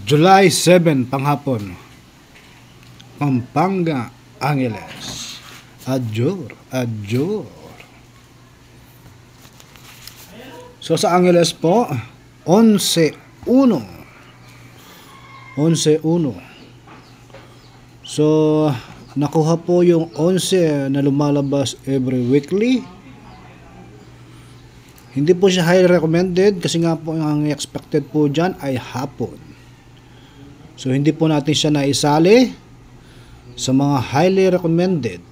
July 7 panghapon, Pampanga, Angeles. Adjur. So sa Angeles po, 11-1. So nakuha po yung 11 na lumalabas every weekly. Hindi po siya highly recommended kasi nga po ang expected po dyan ay hapon. So hindi po natin siya naisali sa mga highly recommended.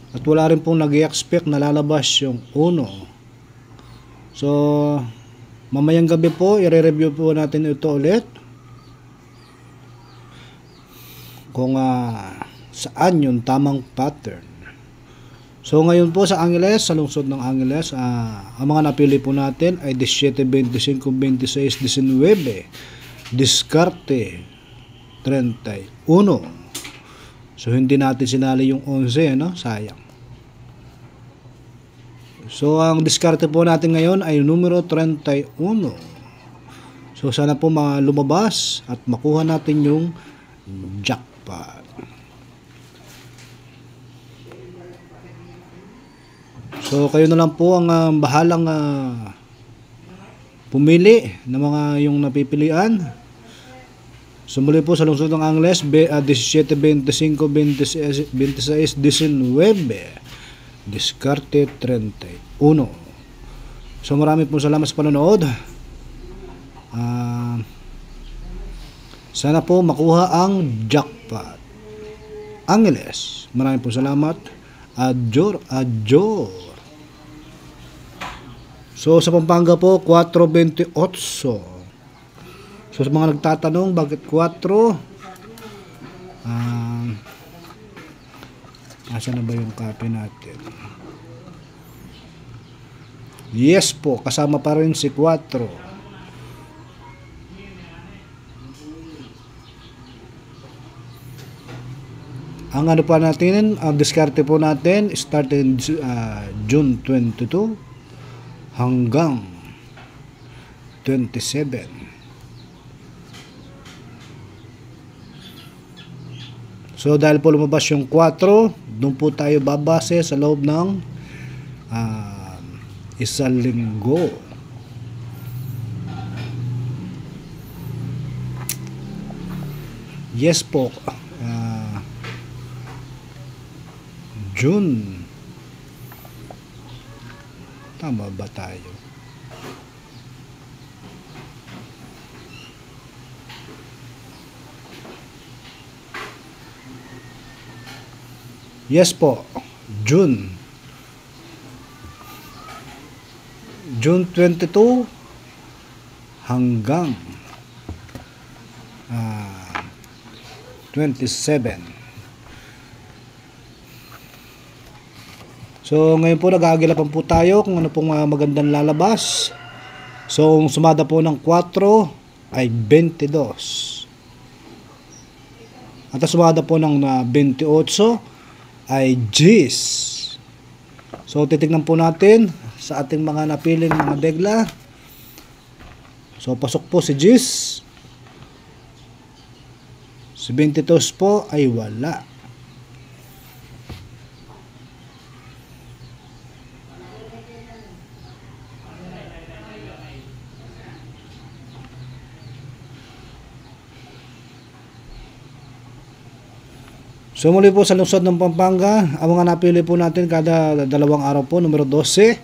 At wala rin pong nag-i-expect na lalabas yung 1. So mamayang gabi po, i-review po natin ito ulit. Kung saan yung tamang pattern. So ngayon po sa Angeles, sa lungsod ng Angeles, ang mga napili po natin ay 17, 25, 26, 19, diskarte 31. So hindi natin sinali yung 11, no? Sayang. So ang diskarte po natin ngayon ay numero 31. So sana po lumabas at makuha natin yung jackpot. So kayo na lang po ang bahalang pumili ng mga yung napipilian. So muli po sa lungsod ng Angeles, 17, 25, 26, 19, diskarte 31. So marami po salamat sa panonood. Sana po makuha ang jackpot. Angeles, marami po salamat. Adjur. So sa Pampanga po, 4.28. So sa mga nagtatanong bakit 4, asan na ba yung copy natin? Yes po, kasama pa rin si 4. Ang ano pa natin, ang diskarte po natin starting June 22 hanggang 27. So dahil po lumabas yung 4, doon po tayo babase sa loob ng isang linggo. Yes po. June. Tama ba tayo? Yes po. June 22 hanggang 27. So ngayon po nag-aagilapan po tayo kung ano pong magandang lalabas. So kung sumada po ng 4 ay 22. At sumada po ng 28 ay G's. So titignan po natin sa ating mga napiling mga degla. So pasok po si G's. Si 22 po ay wala. So muli po sa lungsod ng Pampanga, ang mga napili po natin kada 2 araw po, numero 12.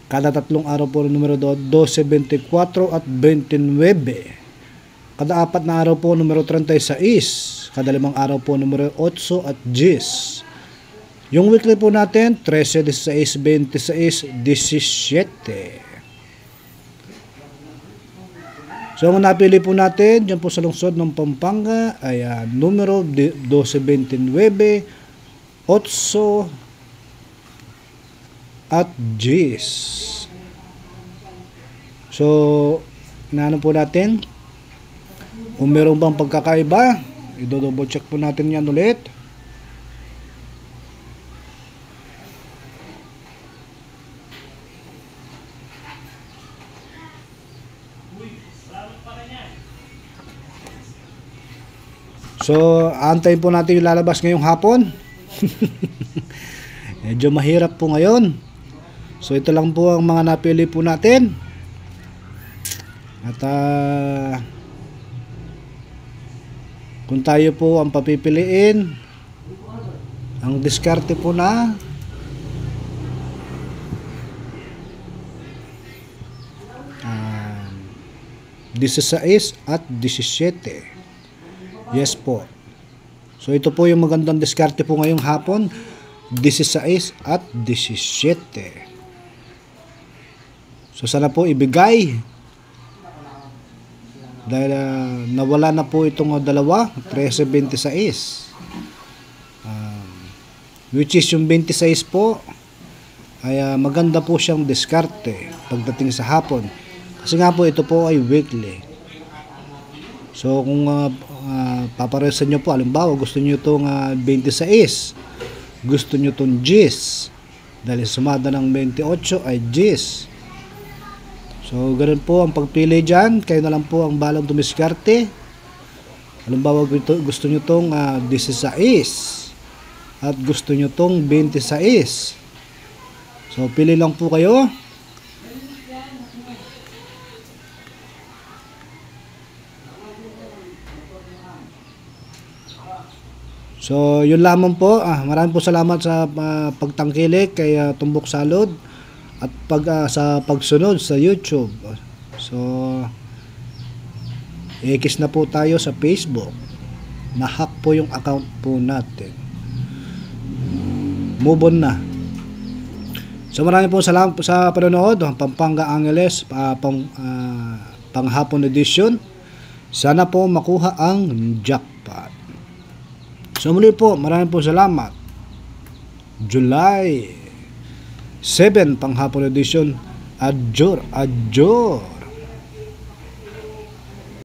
Kada 3 araw po, numero 12, 24 at 29. Kada 4 na araw po, numero 36. Kada 5 araw po, numero 8 at 10. Yung weekly po natin, 13, 16, 26, 17. So ang napili po natin dyan po sa lungsod ng Pampanga ay numero 12, 29, 8 at 10. So inaano po natin kung meron bang pagkakaiba, i-double check po natin yan ulit. So, antayin po natin yung lalabas ngayong hapon. Medyo mahirap po ngayon. So, ito lang po ang mga napili po natin. At kung tayo po ang papipiliin, ang diskarte po na 16 at 17. Yes po. So ito po yung magandang diskarte po ngayong hapon, 16 at 17. So sana po ibigay, dahil nawala na po itong dalawa, 13-26. Which is yung 26 po ay maganda po siyang diskarte pagdating sa hapon. Kasi nga po ito po ay weekly. So kung paparesan nyo po, halimbawa gusto nyo itong 26, gusto nyo itong 10, dahil sumada ng 28 ay 10. So ganun po ang pagpili dyan. Kayo na lang po ang balang dumiskarte. Halimbawa gusto nyo itong 16 at gusto nyo itong 26. So pili lang po kayo. So yun lamang po. Maraming po salamat sa pagtangkilik kay Tumbok Salud at sa pagsunod sa YouTube. So ikis na po tayo sa Facebook. Na-hack po yung account po natin. Move on na. So maraming po salamat po sa panonood. Pampanga Angeles panghapon edition. Sana po makuha ang jackpot. So muli po, maraming po salamat. July 7 panghapon edition. Adjor.